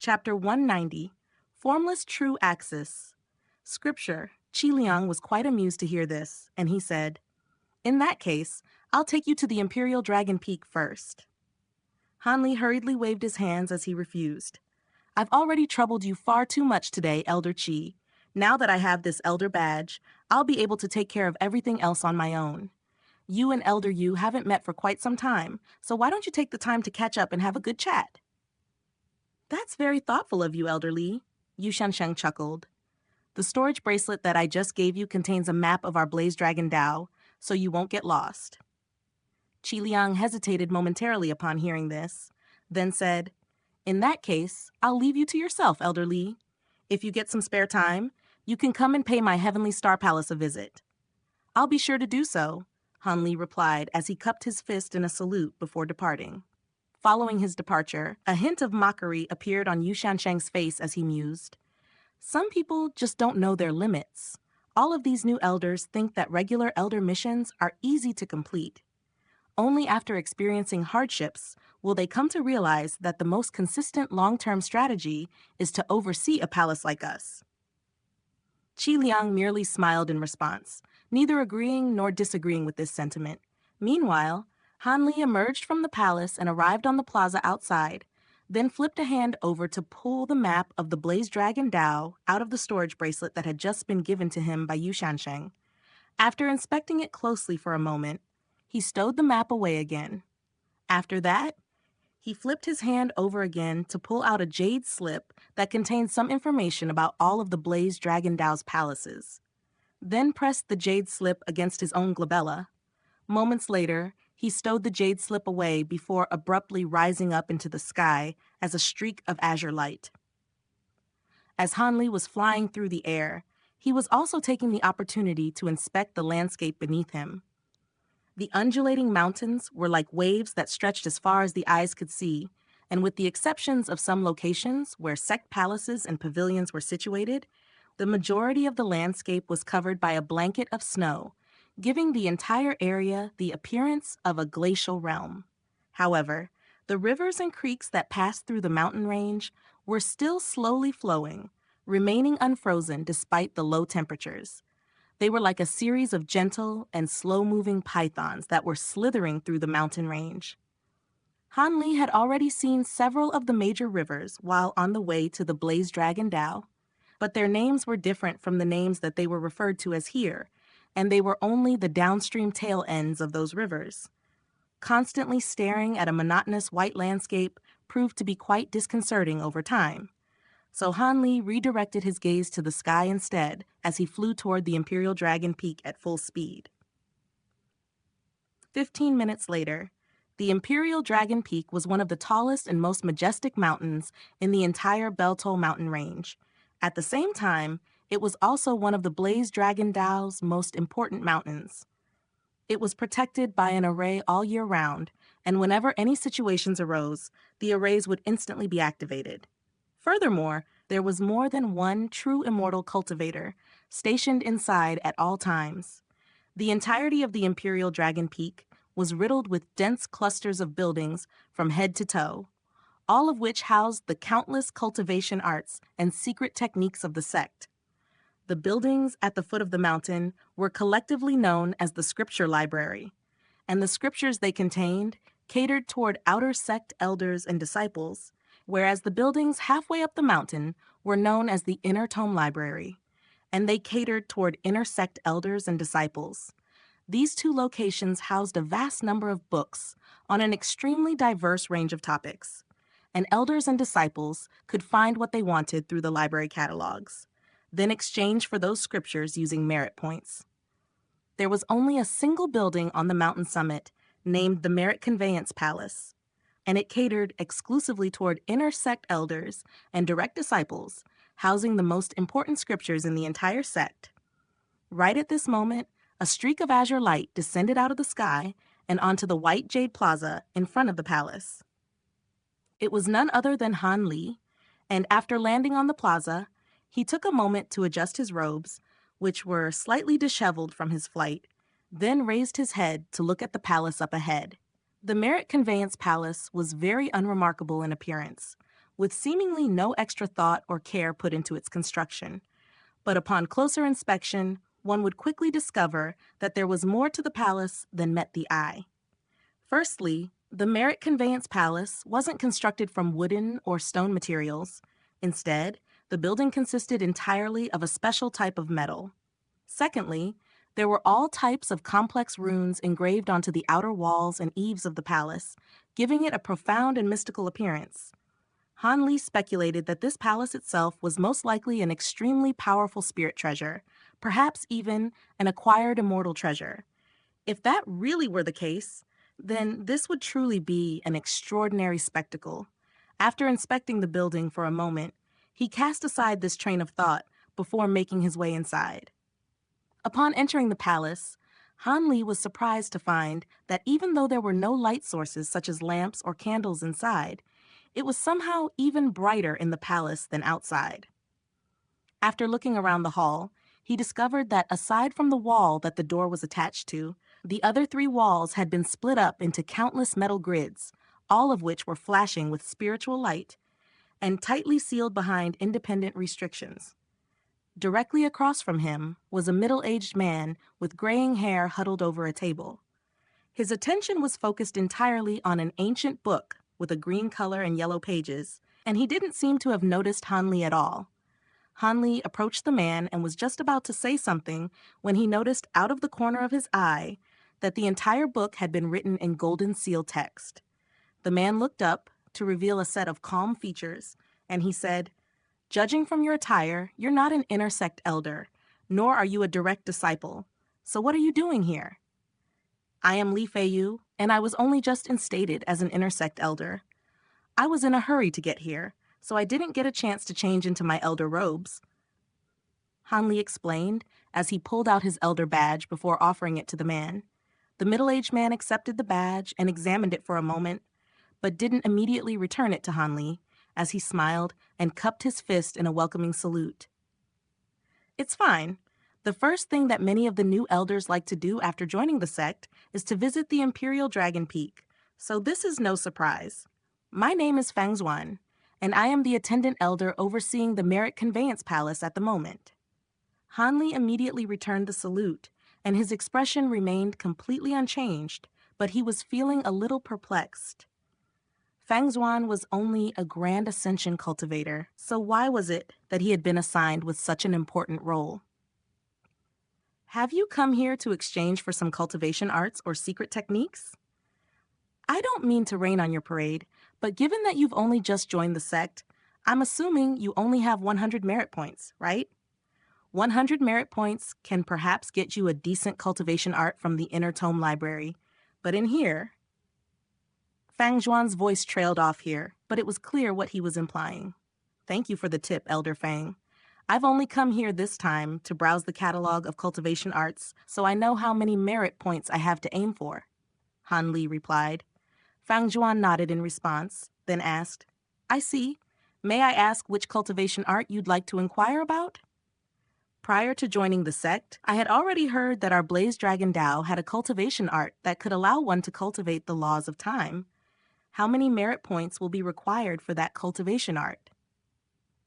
Chapter 190, Formless True Axis. Scripture. Qi Liang was quite amused to hear this, and he said, "In that case, I'll take you to the Imperial Dragon Peak first." Han Li hurriedly waved his hands as he refused. "I've already troubled you far too much today, Elder Qi. Now that I have this Elder badge, I'll be able to take care of everything else on my own. You and Elder Yu haven't met for quite some time, so why don't you take the time to catch up and have a good chat?" "That's very thoughtful of you, Elder Li," Yu Xianxia chuckled. "The storage bracelet that I just gave you contains a map of our Blaze Dragon Dao, so you won't get lost." Qi Liang hesitated momentarily upon hearing this, then said, "In that case, I'll leave you to yourself, Elder Li. If you get some spare time, you can come and pay my Heavenly Star Palace a visit." "I'll be sure to do so," Han Li replied as he cupped his fist in a salute before departing. Following his departure, a hint of mockery appeared on Yu Shanshang's face as he mused. Some people just don't know their limits. All of these new elders think that regular elder missions are easy to complete. Only after experiencing hardships will they come to realize that the most consistent long-term strategy is to oversee a palace like us. Qi Liang merely smiled in response, neither agreeing nor disagreeing with this sentiment. Meanwhile, Han Li emerged from the palace and arrived on the plaza outside, then flipped a hand over to pull the map of the Blaze Dragon Dao out of the storage bracelet that had just been given to him by Yu Shansheng. After inspecting it closely for a moment, he stowed the map away again. After that, he flipped his hand over again to pull out a jade slip that contained some information about all of the Blaze Dragon Dao's palaces. Then pressed the jade slip against his own glabella. Moments later, he stowed the jade slip away before abruptly rising up into the sky as a streak of azure light. As Han Li was flying through the air, he was also taking the opportunity to inspect the landscape beneath him. The undulating mountains were like waves that stretched as far as the eyes could see, and with the exceptions of some locations where sect palaces and pavilions were situated, the majority of the landscape was covered by a blanket of snow, giving the entire area the appearance of a glacial realm. However, the rivers and creeks that passed through the mountain range were still slowly flowing, remaining unfrozen despite the low temperatures. They were like a series of gentle and slow-moving pythons that were slithering through the mountain range. Han Li had already seen several of the major rivers while on the way to the Blaze Dragon Dao, but their names were different from the names that they were referred to as here, and they were only the downstream tail ends of those rivers. Constantly staring at a monotonous white landscape proved to be quite disconcerting over time. So Han Li redirected his gaze to the sky instead as he flew toward the Imperial Dragon Peak at full speed. 15 minutes later, the Imperial Dragon Peak was one of the tallest and most majestic mountains in the entire Beltol mountain range. At the same time, it was also one of the Blaze Dragon Dao's most important mountains. It was protected by an array all year round, and whenever any situations arose, the arrays would instantly be activated. Furthermore, there was more than one true immortal cultivator stationed inside at all times. The entirety of the Imperial Dragon Peak was riddled with dense clusters of buildings from head to toe, all of which housed the countless cultivation arts and secret techniques of the sect. The buildings at the foot of the mountain were collectively known as the Scripture Library, and the scriptures they contained catered toward outer sect elders and disciples, whereas the buildings halfway up the mountain were known as the Inner Tome Library, and they catered toward inner sect elders and disciples. These two locations housed a vast number of books on an extremely diverse range of topics, and elders and disciples could find what they wanted through the library catalogs, then exchange for those scriptures using merit points. There was only a single building on the mountain summit named the Merit Conveyance Palace, and it catered exclusively toward inner sect elders and direct disciples, housing the most important scriptures in the entire sect. Right at this moment, a streak of azure light descended out of the sky and onto the white jade plaza in front of the palace. It was none other than Han Li, and after landing on the plaza, he took a moment to adjust his robes, which were slightly disheveled from his flight, then raised his head to look at the palace up ahead. The Merit Conveyance Palace was very unremarkable in appearance, with seemingly no extra thought or care put into its construction. But upon closer inspection, one would quickly discover that there was more to the palace than met the eye. Firstly, the Merit Conveyance Palace wasn't constructed from wooden or stone materials. Instead, the building consisted entirely of a special type of metal. Secondly, there were all types of complex runes engraved onto the outer walls and eaves of the palace, giving it a profound and mystical appearance. Han Li speculated that this palace itself was most likely an extremely powerful spirit treasure, perhaps even an acquired immortal treasure. If that really were the case, then this would truly be an extraordinary spectacle. After inspecting the building for a moment, he cast aside this train of thought before making his way inside. Upon entering the palace, Han Li was surprised to find that even though there were no light sources such as lamps or candles inside, it was somehow even brighter in the palace than outside. After looking around the hall, he discovered that aside from the wall that the door was attached to, the other 3 walls had been split up into countless metal grids, all of which were flashing with spiritual light and tightly sealed behind independent restrictions. Directly across from him was a middle-aged man with graying hair huddled over a table. His attention was focused entirely on an ancient book with a green color and yellow pages, and he didn't seem to have noticed Han Li at all. Han Li approached the man and was just about to say something when he noticed out of the corner of his eye that the entire book had been written in golden seal text. The man looked up to reveal a set of calm features, and he said, "Judging from your attire, you're not an inner sect elder, nor are you a direct disciple. So what are you doing here?" "I am Li Feiyu, and I was only just instated as an inner sect elder. I was in a hurry to get here, so I didn't get a chance to change into my elder robes," Han Li explained as he pulled out his elder badge before offering it to the man. The middle-aged man accepted the badge and examined it for a moment, but didn't immediately return it to Han Li, as he smiled and cupped his fist in a welcoming salute. "It's fine. The first thing that many of the new elders like to do after joining the sect is to visit the Imperial Dragon Peak, so this is no surprise. My name is Fang Xuan, and I am the attendant elder overseeing the Merit Conveyance Palace at the moment." Han Li immediately returned the salute, and his expression remained completely unchanged, but he was feeling a little perplexed. Fang Xuan was only a Grand Ascension cultivator, so why was it that he had been assigned with such an important role? "Have you come here to exchange for some cultivation arts or secret techniques?" "I don't mean to rain on your parade, but given that you've only just joined the sect, I'm assuming you only have 100 merit points, right? 100 merit points can perhaps get you a decent cultivation art from the Inner Tome Library, but in here..." Fang Xuan's voice trailed off here, but it was clear what he was implying. "Thank you for the tip, Elder Fang. I've only come here this time to browse the catalog of cultivation arts, so I know how many merit points I have to aim for," Han Li replied. Fang Xuan nodded in response, then asked, "I see. May I ask which cultivation art you'd like to inquire about?" Prior to joining the sect, I had already heard that our Blaze Dragon Dao had a cultivation art that could allow one to cultivate the laws of time. How many merit points will be required for that cultivation art?"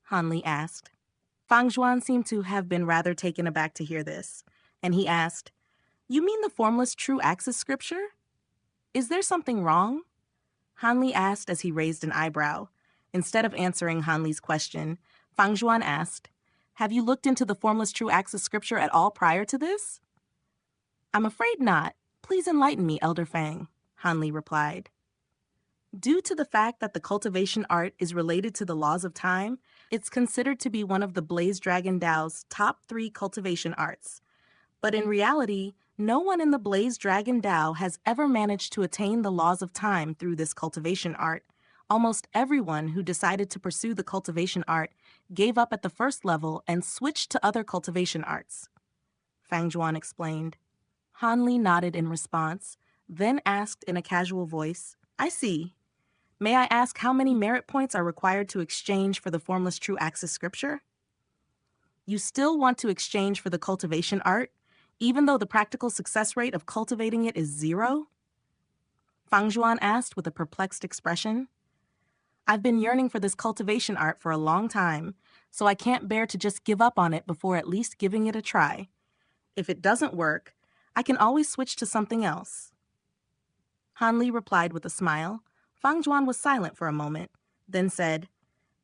Han Li asked. Fang Xuan seemed to have been rather taken aback to hear this, and he asked, "You mean the formless true axis scripture? Is there something wrong?" Han Li asked as he raised an eyebrow. Instead of answering Han Li's question, Fang Xuan asked, "Have you looked into the formless true axis scripture at all prior to this?" "I'm afraid not. Please enlighten me, Elder Fang," Han Li replied. Due to the fact that the cultivation art is related to the laws of time, it's considered to be one of the Blaze Dragon Dao's top 3 cultivation arts. But in reality, no one in the Blaze Dragon Dao has ever managed to attain the laws of time through this cultivation art. Almost everyone who decided to pursue the cultivation art gave up at the first level and switched to other cultivation arts, Fang Xuan explained. Han Li nodded in response, then asked in a casual voice, "I see. May I ask how many merit points are required to exchange for the formless true axis scripture?" "You still want to exchange for the cultivation art, even though the practical success rate of cultivating it is 0? Fang Xuan asked with a perplexed expression. I've been yearning for this cultivation art for a long time, so I can't bear to just give up on it before at least giving it a try. If it doesn't work, I can always switch to something else. Han Li replied with a smile. Fang Zhuan was silent for a moment, then said,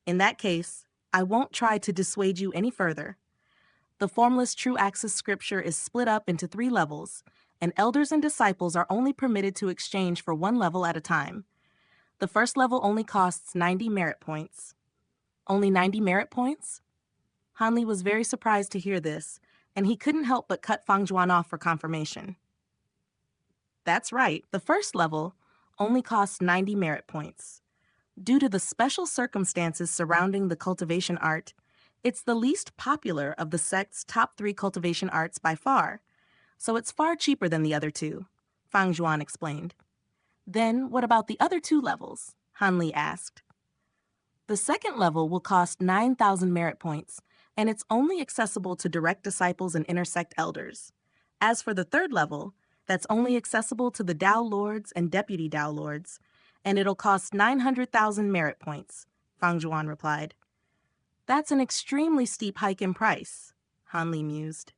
"In that case, I won't try to dissuade you any further. The formless true axis scripture is split up into 3 levels, and elders and disciples are only permitted to exchange for 1 level at a time. The first level only costs 90 merit points." Only 90 merit points? Han Li was very surprised to hear this, and he couldn't help but cut Fang Zhuan off for confirmation. That's right, the first level only costs 90 merit points. Due to the special circumstances surrounding the cultivation art, it's the least popular of the sect's top 3 cultivation arts by far, so it's far cheaper than the other 2, Fang Zhuan explained. Then what about the other 2 levels? Han Li asked. The second level will cost 9,000 merit points, and it's only accessible to direct disciples and intersect elders. As for the third level, that's only accessible to the Dao Lords and Deputy Dao Lords, and it'll cost 900,000 merit points, Fang Zhuan replied. That's an extremely steep hike in price, Han Li mused.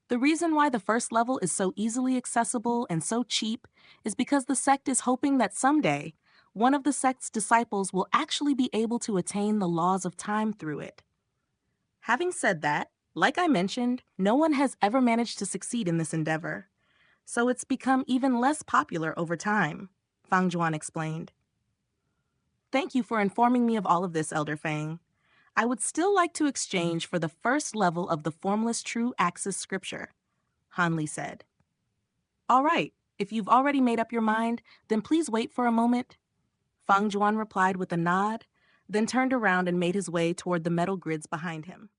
The reason why the first level is so easily accessible and so cheap is because the sect is hoping that someday, one of the sect's disciples will actually be able to attain the laws of time through it. Having said that, like I mentioned, no one has ever managed to succeed in this endeavor, so it's become even less popular over time, Fang Zhuan explained. Thank you for informing me of all of this, Elder Fang. I would still like to exchange for the first level of the formless true axis scripture, Han Li said. All right, if you've already made up your mind, then please wait for a moment, Fang Zhuan replied with a nod, then turned around and made his way toward the metal grids behind him.